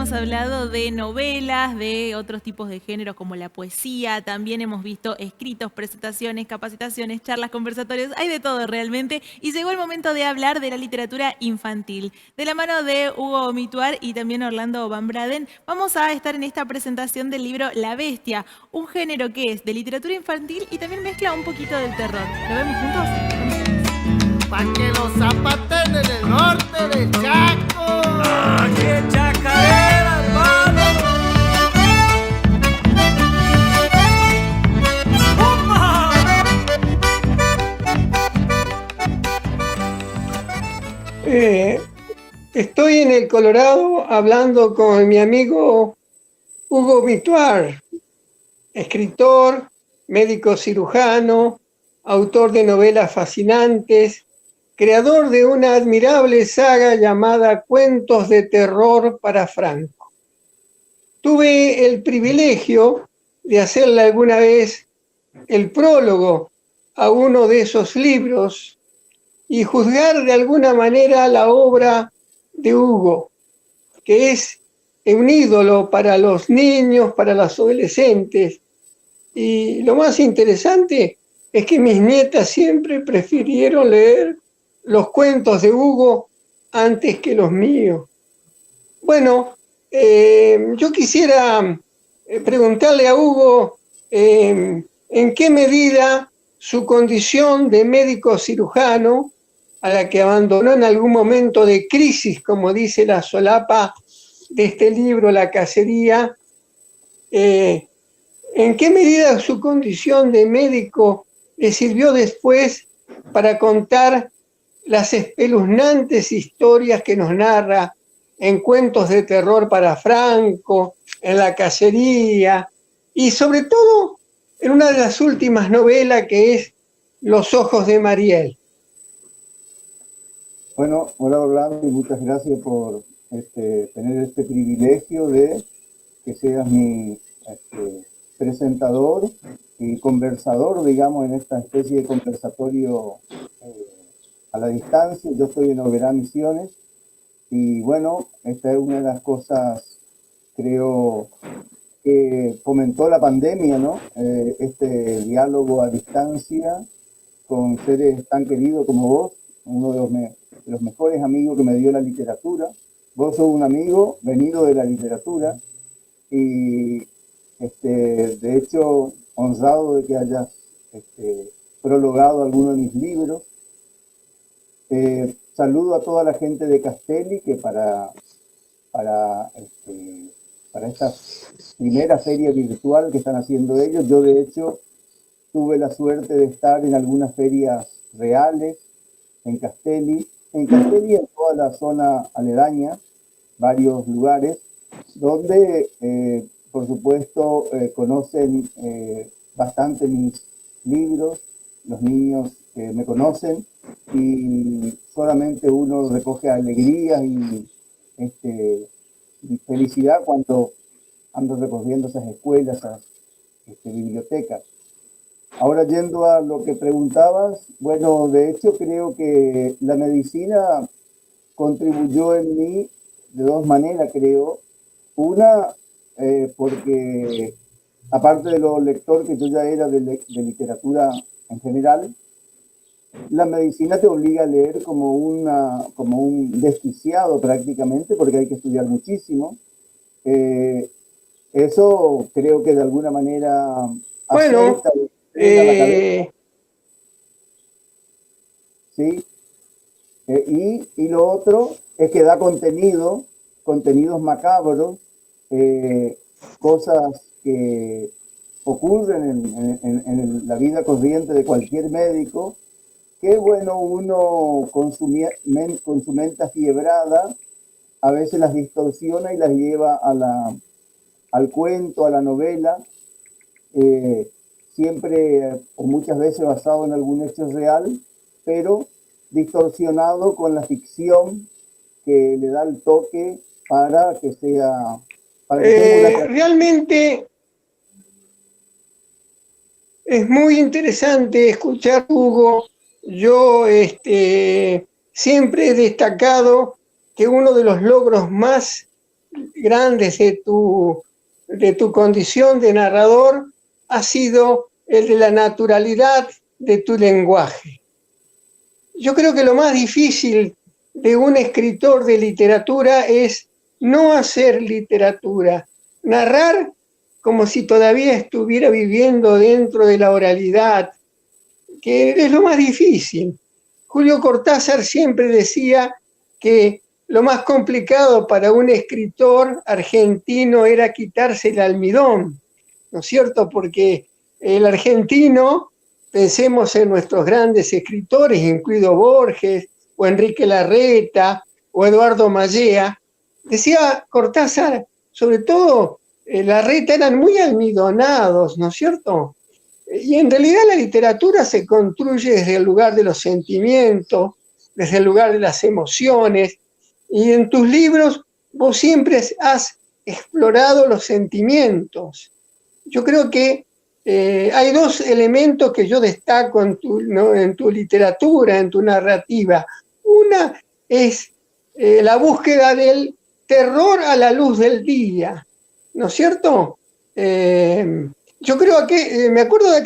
hemos hablado de novelas, de otros tipos de géneros como la poesía, también hemos visto escritos, presentaciones, capacitaciones, charlas, conversatorios, hay de todo realmente. Y llegó el momento de hablar de la literatura infantil. De la mano de Hugo Mituar y también Orlando Van Braden, vamos a estar en esta presentación del libro La Bestia, un género que es de literatura infantil y también mezcla un poquito del terror. ¿Lo vemos juntos? Pa' que los zapaten en el norte de Chaco. ¡Aquí en Chacarera, hermano! Estoy en el Colorado hablando con mi amigo Hugo Mituar, escritor, médico cirujano, autor de novelas fascinantes, creador de una admirable saga llamada Cuentos de Terror para Franco. Tuve el privilegio de hacerle alguna vez el prólogo a uno de esos libros y juzgar de alguna manera la obra de Hugo, que es un ídolo para los niños, para los adolescentes. Y lo más interesante es que mis nietas siempre prefirieron leer los cuentos de Hugo antes que los míos. Bueno, yo quisiera preguntarle a Hugo en qué medida su condición de médico cirujano, a la que abandonó en algún momento de crisis, como dice la solapa de este libro, La Cacería, ¿en qué medida su condición de médico le sirvió después para contar las espeluznantes historias que nos narra en Cuentos de Terror para Franco, en La Cacería y sobre todo en una de las últimas novelas que es Los Ojos de Mariel? Bueno, hola Orlando y muchas gracias por tener este privilegio de que seas mi presentador y conversador, digamos, en esta especie de conversatorio a la distancia. Yo estoy en Oberá, Misiones, y bueno, esta es una de las cosas, creo, que fomentó la pandemia, ¿no? Este diálogo a distancia con seres tan queridos como vos, uno de los mejores amigos que me dio la literatura. Vos sos un amigo venido de la literatura y de hecho honrado de que hayas prologado alguno de mis libros. Saludo a toda la gente de Castelli que para esta primera feria virtual que están haciendo ellos. Yo de hecho tuve la suerte de estar en algunas ferias reales en Castelli y en toda la zona aledaña, varios lugares, donde por supuesto conocen bastante mis libros, los niños me conocen y solamente uno recoge alegrías y felicidad cuando ando recorriendo esas escuelas, esas bibliotecas. Ahora yendo a lo que preguntabas, bueno, de hecho creo que la medicina contribuyó en mí de dos maneras, creo. Una, porque aparte de lo lector que yo ya era de literatura en general, la medicina te obliga a leer como un desquiciado prácticamente, porque hay que estudiar muchísimo. Eso creo que de alguna manera bueno, ¿sí? Y lo otro es que da contenidos macabros, cosas que ocurren en la vida corriente de cualquier médico, que bueno, uno con su mente afiebrada a veces las distorsiona y las lleva al cuento, a la novela, siempre o muchas veces basado en algún hecho real, pero distorsionado con la ficción que le da el toque para que sea... Realmente es muy interesante escuchar, Hugo. Yo siempre he destacado que uno de los logros más grandes de tu condición de narrador ha sido el de la naturalidad de tu lenguaje. Yo creo que lo más difícil de un escritor de literatura es no hacer literatura, narrar como si todavía estuviera viviendo dentro de la oralidad, que es lo más difícil. Julio Cortázar siempre decía que lo más complicado para un escritor argentino era quitarse el almidón, ¿no es cierto? Porque el argentino, pensemos en nuestros grandes escritores, incluido Borges, o Enrique Larreta, o Eduardo Mallea, decía Cortázar, sobre todo Larreta, eran muy almidonados, ¿no es cierto? Y en realidad la literatura se construye desde el lugar de los sentimientos, desde el lugar de las emociones, y en tus libros vos siempre has explorado los sentimientos. Yo creo que hay dos elementos que yo destaco en tu literatura, en tu narrativa. Una es la búsqueda del terror a la luz del día, ¿no es cierto? Yo creo que, me acuerdo de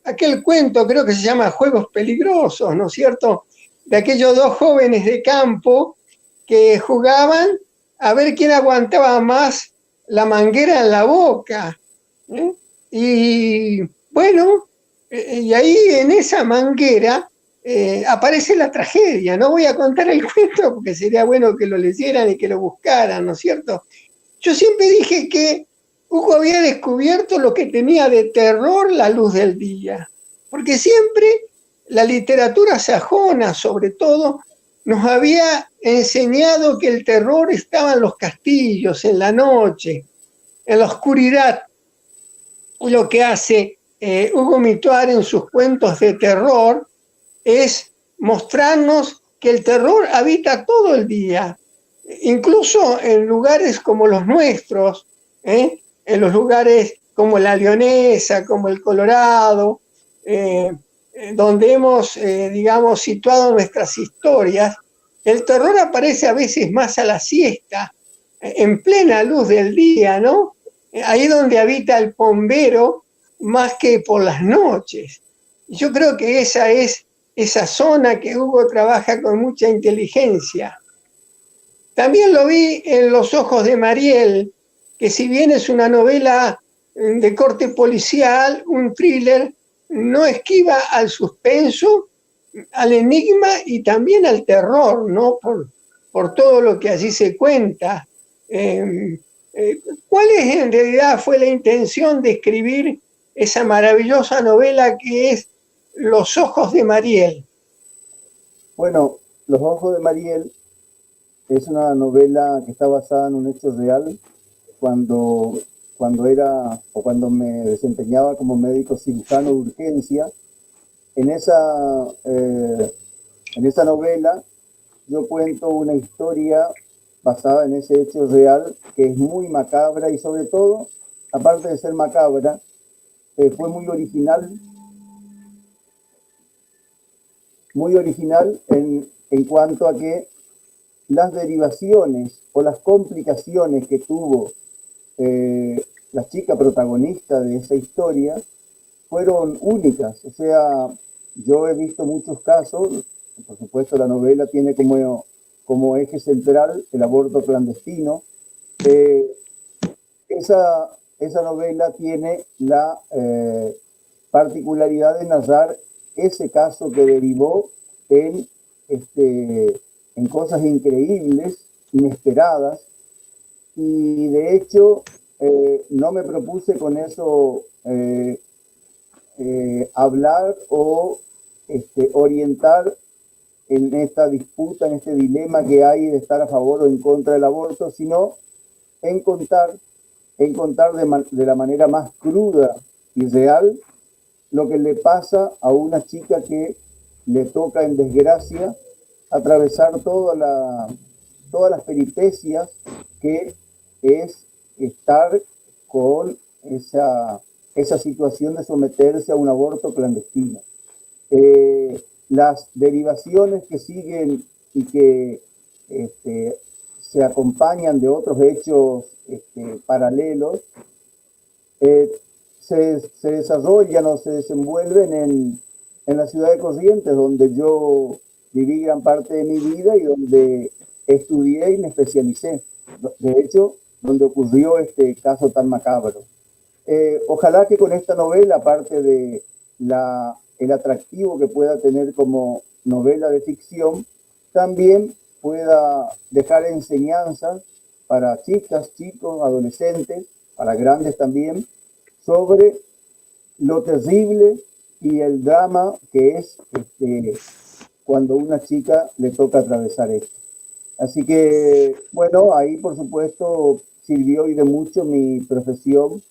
aquel cuento, creo que se llama Juegos Peligrosos, ¿no es cierto? De aquellos dos jóvenes de campo que jugaban a ver quién aguantaba más la manguera en la boca. Y bueno, y ahí en esa manguera aparece la tragedia. No voy a contar el cuento porque sería bueno que lo leyeran y que lo buscaran, ¿no es cierto? Yo siempre dije que Hugo había descubierto lo que tenía de terror la luz del día, porque siempre la literatura sajona, sobre todo, nos había enseñado que el terror estaba en los castillos, en la noche, en la oscuridad. Y lo que hace Hugo Mituar en sus cuentos de terror es mostrarnos que el terror habita todo el día, incluso en lugares como los nuestros, en los lugares como la Leonesa, como el Colorado, donde hemos, digamos, situado nuestras historias. El terror aparece a veces más a la siesta, en plena luz del día, ¿no? Ahí donde habita el pombero más que por las noches. Yo creo que esa es esa zona que Hugo trabaja con mucha inteligencia. También lo vi en Los ojos de Mariel, que si bien es una novela de corte policial, un thriller, no esquiva al suspenso, al enigma y también al terror, ¿no? Por todo lo que allí se cuenta. ¿Cuál es en realidad fue la intención de escribir esa maravillosa novela que es Los ojos de Mariel? Bueno, Los ojos de Mariel es una novela que está basada en un hecho real. Cuando me desempeñaba como médico cirujano de urgencia, en esa novela yo cuento una historia basada en ese hecho real que es muy macabra y sobre todo, aparte de ser macabra, fue muy original en cuanto a que las derivaciones o las complicaciones que tuvo la chica protagonista de esa historia fueron únicas. O sea, yo he visto muchos casos, por supuesto la novela tiene como eje central el aborto clandestino. Esa novela tiene la particularidad de narrar ese caso que derivó en cosas increíbles, inesperadas, y de hecho no me propuse con eso hablar o orientar en esta disputa, en este dilema que hay de estar a favor o en contra del aborto, sino en contar de la manera más cruda y real lo que le pasa a una chica que le toca en desgracia atravesar todas las peripecias que es estar con esa situación de someterse a un aborto clandestino. Las derivaciones que siguen y que se acompañan de otros hechos paralelos, se desarrollan o se desenvuelven en la ciudad de Corrientes, donde yo viví gran parte de mi vida y donde estudié y me especialicé. De hecho, donde ocurrió este caso tan macabro. Ojalá que con esta novela, aparte de el atractivo que pueda tener como novela de ficción, también pueda dejar enseñanzas para chicas, chicos, adolescentes, para grandes también, sobre lo terrible y el drama que es cuando a una chica le toca atravesar esto. Así que, bueno, ahí por supuesto sirvió y de mucho mi profesión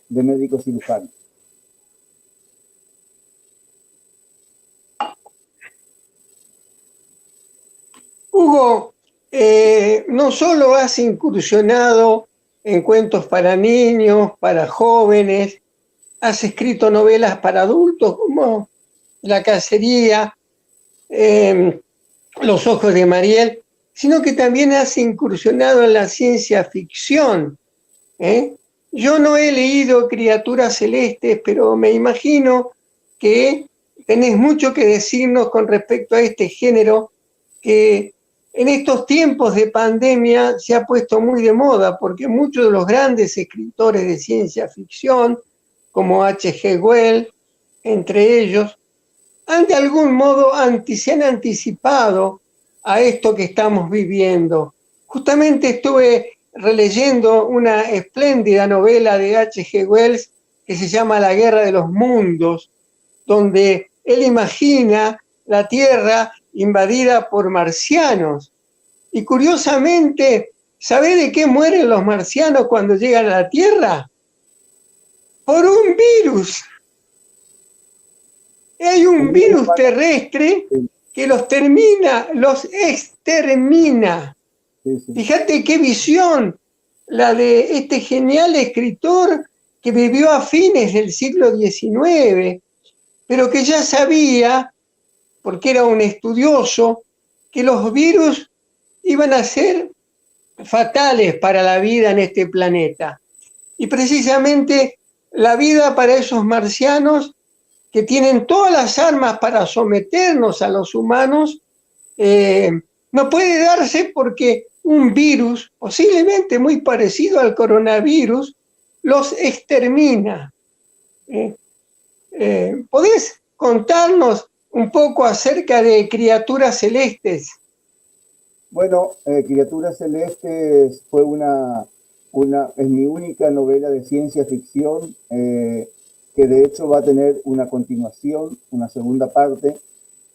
de médico cirujano. Hugo, no solo has incursionado en cuentos para niños, para jóvenes, has escrito novelas para adultos como La cacería, Los ojos de Mariel, sino que también has incursionado en la ciencia ficción. Yo no he leído Criaturas Celestes, pero me imagino que tenés mucho que decirnos con respecto a este género que en estos tiempos de pandemia se ha puesto muy de moda, porque muchos de los grandes escritores de ciencia ficción, como H.G. Wells, entre ellos, han de algún modo se han anticipado a esto que estamos viviendo. Justamente estuve releyendo una espléndida novela de H.G. Wells que se llama La Guerra de los Mundos, donde él imagina la Tierra invadida por marcianos. Y curiosamente, ¿sabe de qué mueren los marcianos cuando llegan a la Tierra? Por un virus. Hay un virus terrestre que los extermina. Fíjate qué visión la de este genial escritor que vivió a fines del siglo XIX, pero que ya sabía, porque era un estudioso, que los virus iban a ser fatales para la vida en este planeta. Y precisamente la vida para esos marcianos que tienen todas las armas para someternos a los humanos, no puede darse porque un virus, posiblemente muy parecido al coronavirus, los extermina. ¿Podés contarnos un poco acerca de Criaturas Celestes? Bueno, Criaturas Celestes fue es mi única novela de ciencia ficción, que de hecho va a tener una continuación, una segunda parte,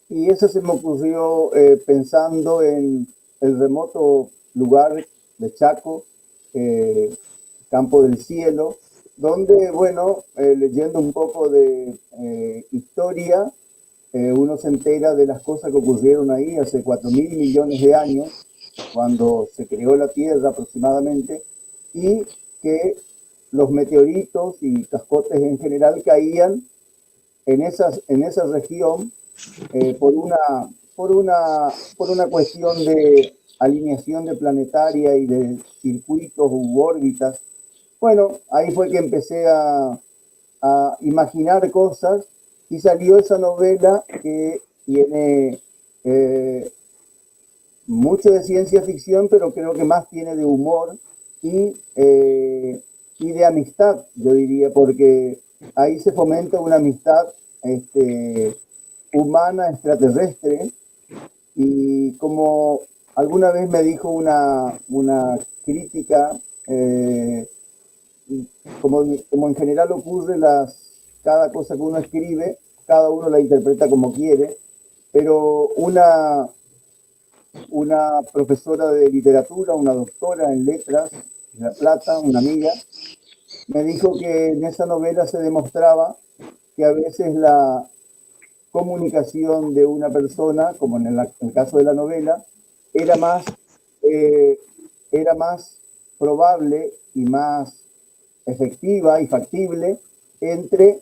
y eso se me ocurrió pensando en el remoto lugar de Chaco, Campo del Cielo, donde, bueno, leyendo un poco de historia, uno se entera de las cosas que ocurrieron ahí hace 4.000 millones de años, cuando se creó la Tierra aproximadamente, y que los meteoritos y cascotes en general caían en esa región por una cuestión de alineación de planetaria y de circuitos u órbitas. Bueno, ahí fue que empecé a imaginar cosas y salió esa novela que tiene mucho de ciencia ficción, pero creo que más tiene de humor y de amistad, yo diría, porque ahí se fomenta una amistad humana extraterrestre, y como alguna vez me dijo una crítica, como en general ocurre, cada cosa que uno escribe, cada uno la interpreta como quiere, pero una profesora de literatura, una doctora en letras de La Plata, una amiga, me dijo que en esa novela se demostraba que a veces la comunicación de una persona, como en el caso de la novela, era más probable y más efectiva y factible entre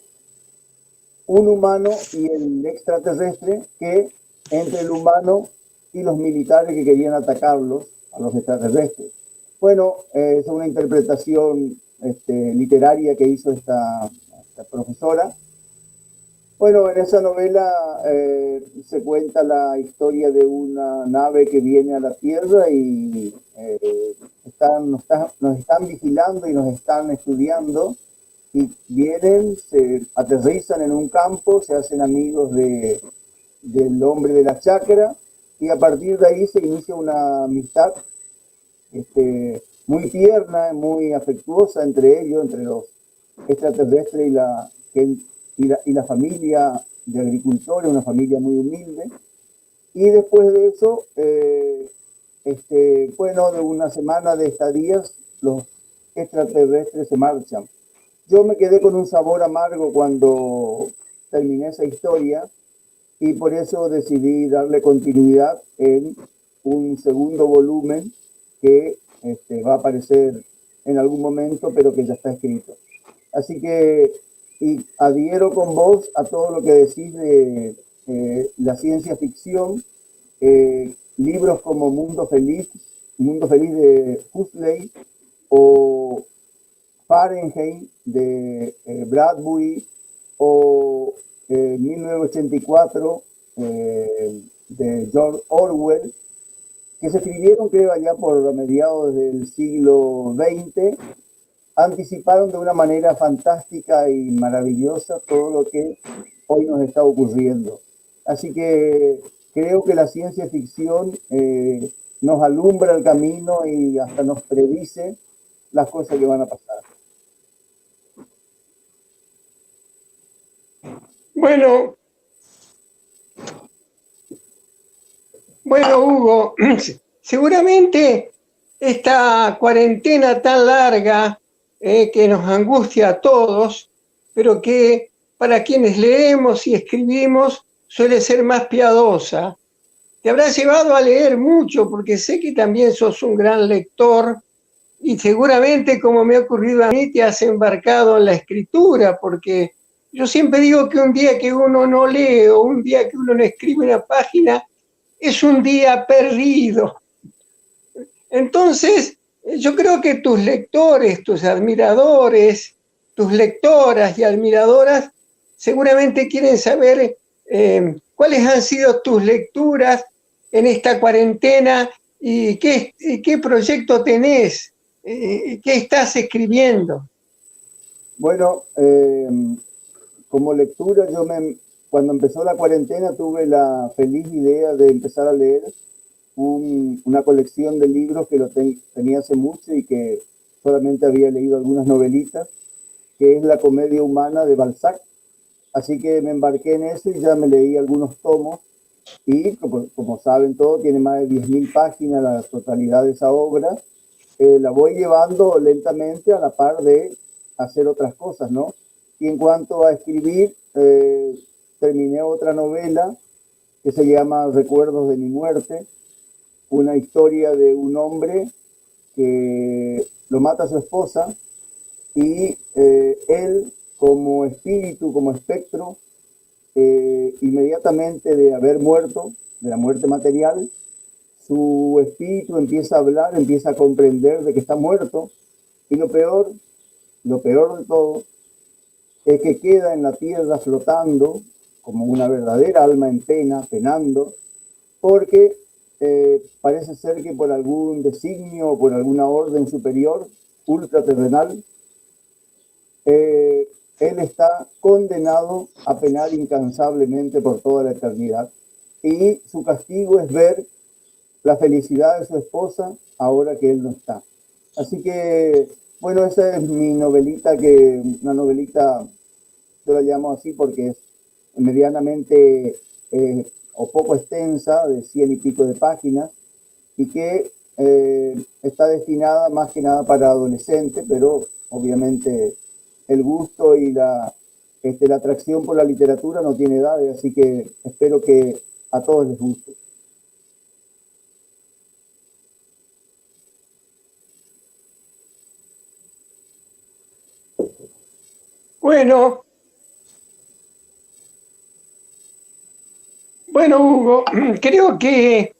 un humano y el extraterrestre que entre el humano y los militares que querían atacarlos, a los extraterrestres. Bueno, es una interpretación literaria que hizo esta profesora. Bueno, en esa novela se cuenta la historia de una nave que viene a la Tierra y nos están vigilando y nos están estudiando, y vienen, se aterrizan en un campo, se hacen amigos del hombre de la chacra, y a partir de ahí se inicia una amistad muy tierna, muy afectuosa entre ellos, entre los extraterrestres y la familia de agricultores, una familia muy humilde. Y después de eso, bueno, de una semana de estadías, los extraterrestres se marchan. Yo me quedé con un sabor amargo cuando terminé esa historia, y por eso decidí darle continuidad en un segundo volumen que va a aparecer en algún momento, pero que ya está escrito. Así que adhiero con vos a todo lo que decís de la ciencia ficción. Libros como Mundo Feliz de Huxley, o Fahrenheit de Bradbury, o 1984 de George Orwell, que se escribieron, creo, allá por mediados del siglo XX, anticiparon de una manera fantástica y maravillosa todo lo que hoy nos está ocurriendo. Así que creo que la ciencia ficción nos alumbra el camino y hasta nos predice las cosas que van a pasar. Bueno, Hugo, seguramente esta cuarentena tan larga que nos angustia a todos, pero que para quienes leemos y escribimos suele ser más piadosa. Te habrás llevado a leer mucho, porque sé que también sos un gran lector, y seguramente, como me ha ocurrido a mí, te has embarcado en la escritura, porque yo siempre digo que un día que uno no lee o un día que uno no escribe una página es un día perdido. Entonces, yo creo que tus lectores, tus admiradores, tus lectoras y admiradoras seguramente quieren saber cuáles han sido tus lecturas en esta cuarentena y qué proyecto tenés, qué estás escribiendo. Bueno, como lectura, cuando empezó la cuarentena tuve la feliz idea de empezar a leer una colección de libros que tenía hace mucho y que solamente había leído algunas novelitas, que es La comedia humana de Balzac. Así que me embarqué en eso y ya me leí algunos tomos, y como saben todos, tiene más de 10.000 páginas la totalidad de esa obra. La voy llevando lentamente a la par de hacer otras cosas, ¿no? Y en cuanto a escribir, terminé otra novela que se llama Recuerdos de mi muerte, una historia de un hombre que lo mata a su esposa, y él, como espíritu, como espectro, inmediatamente de haber muerto, de la muerte material, su espíritu empieza a hablar, empieza a comprender de que está muerto, y lo peor de todo es que queda en la tierra flotando como una verdadera alma en pena, penando, porque parece ser que por algún designio o por alguna orden superior, ultraterrenal, él está condenado a penar incansablemente por toda la eternidad. Y su castigo es ver la felicidad de su esposa ahora que él no está. Así que, bueno, esa es mi novelita, una novelita, yo la llamo así porque es medianamente o poco extensa, de 100 y pico de páginas, y que está destinada más que nada para adolescentes, pero obviamente el gusto y la atracción por la literatura no tiene edades, así que espero que a todos les guste. Bueno, Hugo, creo que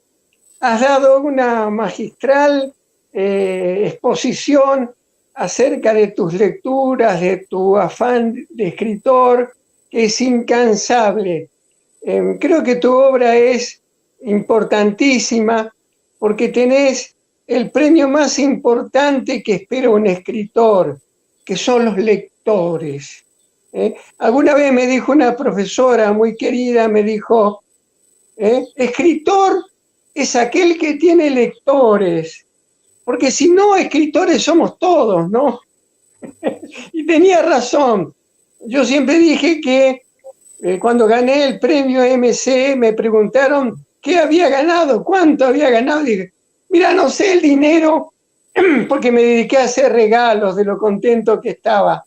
has dado una magistral exposición acerca de tus lecturas, de tu afán de escritor, que es incansable. Creo que tu obra es importantísima porque tenés el premio más importante que espera un escritor, que son los lectores. Alguna vez me dijo una profesora muy querida, me dijo, escritor es aquel que tiene lectores, porque si no, escritores somos todos, ¿no? Y tenía razón. Yo siempre dije que cuando gané el premio MC me preguntaron qué había ganado, cuánto había ganado. Y dije, mira, no sé el dinero, porque me dediqué a hacer regalos de lo contento que estaba.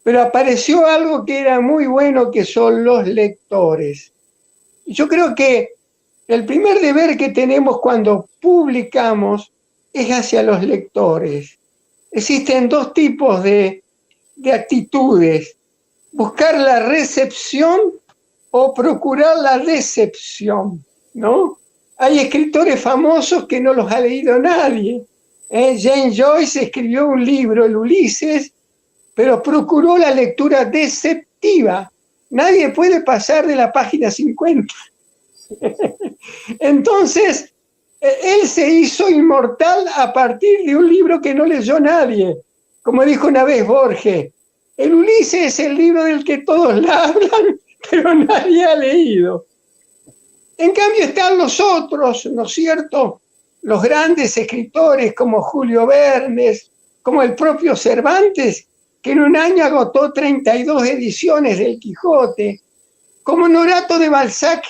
Pero apareció algo que era muy bueno, que son los lectores. Y yo creo que el primer deber que tenemos cuando publicamos es hacia los lectores. Existen dos tipos de actitudes: buscar la recepción o procurar la decepción, ¿no? Hay escritores famosos que no los ha leído nadie. James Joyce escribió un libro, el Ulises, pero procuró la lectura deceptiva. Nadie puede pasar de la página 50. Entonces, él se hizo inmortal a partir de un libro que no leyó nadie. Como dijo una vez Borges, el Ulises es el libro del que todos la hablan, pero nadie ha leído. En cambio están los otros, ¿no es cierto? Los grandes escritores como Julio Verne, como el propio Cervantes, que en un año agotó 32 ediciones del Quijote, como Honorato de Balzac,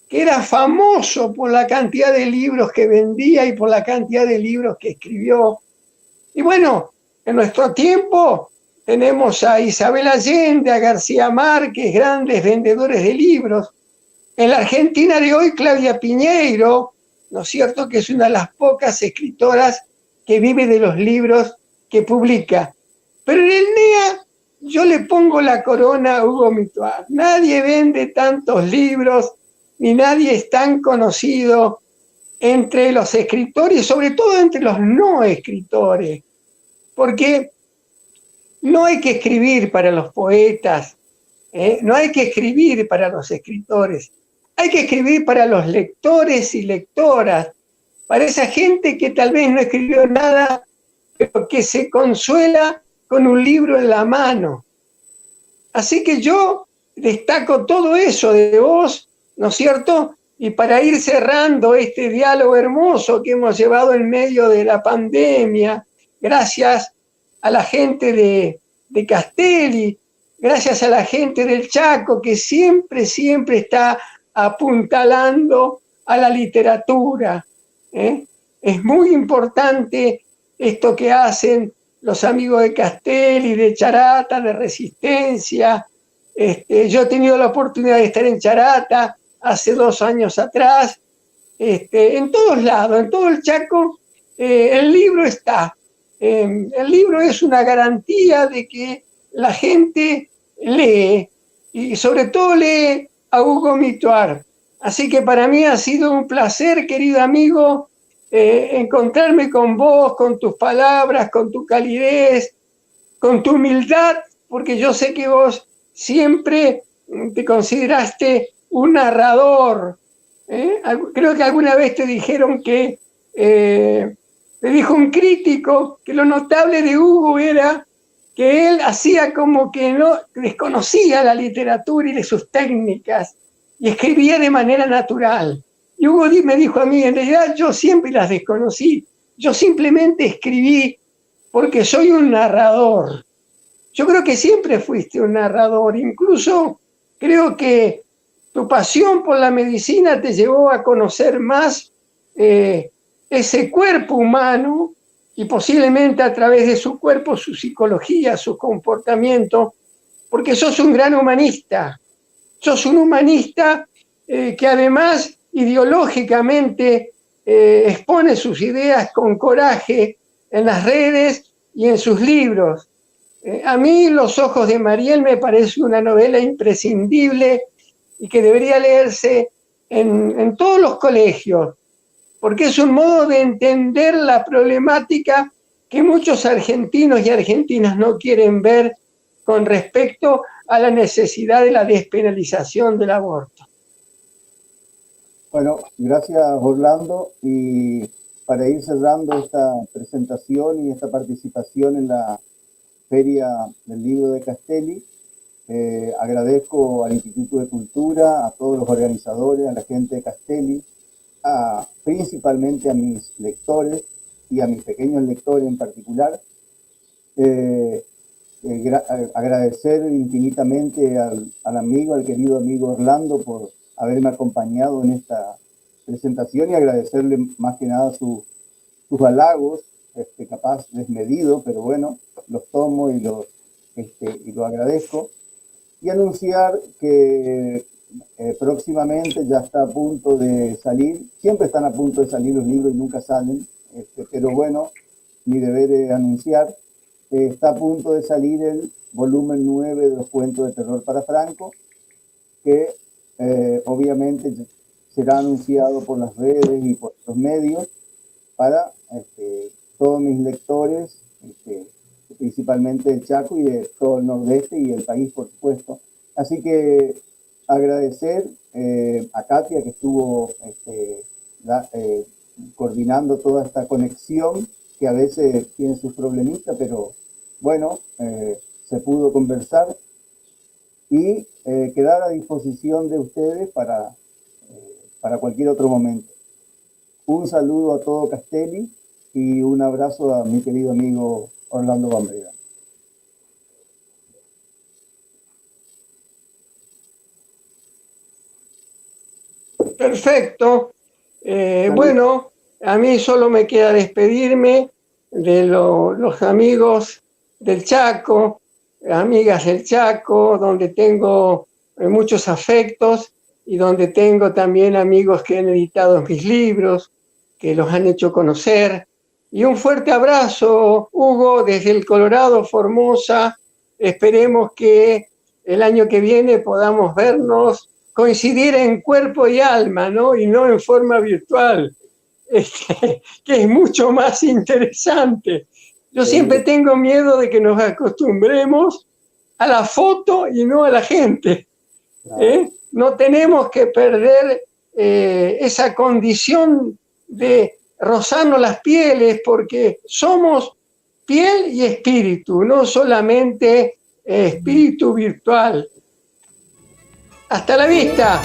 que era famoso por la cantidad de libros que vendía y por la cantidad de libros que escribió. Y bueno, en nuestro tiempo tenemos a Isabel Allende, a García Márquez, grandes vendedores de libros. En la Argentina de hoy, Claudia Piñeiro, ¿no es cierto?, que es una de las pocas escritoras que vive de los libros que publica. Pero en el NEA yo le pongo la corona a Hugo Mituar. Nadie vende tantos libros, ni nadie es tan conocido entre los escritores, sobre todo entre los no escritores, porque no hay que escribir para los poetas, no hay que escribir para los escritores, hay que escribir para los lectores y lectoras, para esa gente que tal vez no escribió nada, pero que se consuela con un libro en la mano. Así que yo destaco todo eso de vos, ¿no es cierto? Y para ir cerrando este diálogo hermoso que hemos llevado en medio de la pandemia, gracias a la gente de Castelli, gracias a la gente del Chaco, que siempre, siempre está apuntalando a la literatura. Es muy importante esto que hacen los amigos de Castelli, de Charata, de Resistencia. Yo he tenido la oportunidad de estar en Charata hace 2 años atrás. En todos lados, en todo el Chaco, el libro está. El libro es una garantía de que la gente lee, y sobre todo lee a Hugo Mituar. Así que para mí ha sido un placer, querido amigo, encontrarme con vos, con tus palabras, con tu calidez, con tu humildad, porque yo sé que vos siempre te consideraste un narrador. Creo que alguna vez te dijeron que, te dijo un crítico, que lo notable de Hugo era que él hacía como que no desconocía la literatura y de sus técnicas, y escribía de manera natural. Y Hugo me dijo a mí, en realidad yo siempre las desconocí, yo simplemente escribí porque soy un narrador. Yo creo que siempre fuiste un narrador, incluso creo que tu pasión por la medicina te llevó a conocer más ese cuerpo humano, y posiblemente a través de su cuerpo, su psicología, su comportamiento, porque sos un gran humanista. Sos un humanista que además ideológicamente expone sus ideas con coraje en las redes y en sus libros. A mí Los ojos de Mariel me parece una novela imprescindible y que debería leerse en todos los colegios, porque es un modo de entender la problemática que muchos argentinos y argentinas no quieren ver con respecto a la necesidad de la despenalización del aborto. Bueno, gracias Orlando, y para ir cerrando esta presentación y esta participación en la Feria del Libro de Castelli, agradezco al Instituto de Cultura, a todos los organizadores, a la gente de Castelli, principalmente a mis lectores y a mis pequeños lectores en particular. Agradecer infinitamente al querido amigo Orlando por haberme acompañado en esta presentación, y agradecerle más que nada sus halagos, capaz desmedido, pero bueno, los tomo y lo agradezco, y anunciar que próximamente ya está a punto de salir, siempre están a punto de salir los libros y nunca salen, pero bueno, mi deber es anunciar, está a punto de salir el volumen 9 de los cuentos de terror para Franco, que obviamente será anunciado por las redes y por los medios para todos mis lectores, principalmente del Chaco y de todo el Nordeste y el país, por supuesto. Así que agradecer a Katia, que estuvo coordinando toda esta conexión, que a veces tiene sus problemitas, pero bueno, se pudo conversar, y quedar a disposición de ustedes para cualquier otro momento. Un saludo a todo Castelli y un abrazo a mi querido amigo Orlando Bambrera. Perfecto. Bueno, a mí solo me queda despedirme de los amigos del Chaco, amigas del Chaco, donde tengo muchos afectos y donde tengo también amigos que han editado mis libros, que los han hecho conocer. Y un fuerte abrazo, Hugo, desde el Colorado, Formosa. Esperemos que el año que viene podamos vernos, coincidir en cuerpo y alma, ¿no? Y no en forma virtual, que es mucho más interesante. Yo siempre tengo miedo de que nos acostumbremos a la foto y no a la gente. No tenemos que perder esa condición de rozarnos las pieles, porque somos piel y espíritu, no solamente espíritu virtual. Hasta la vista.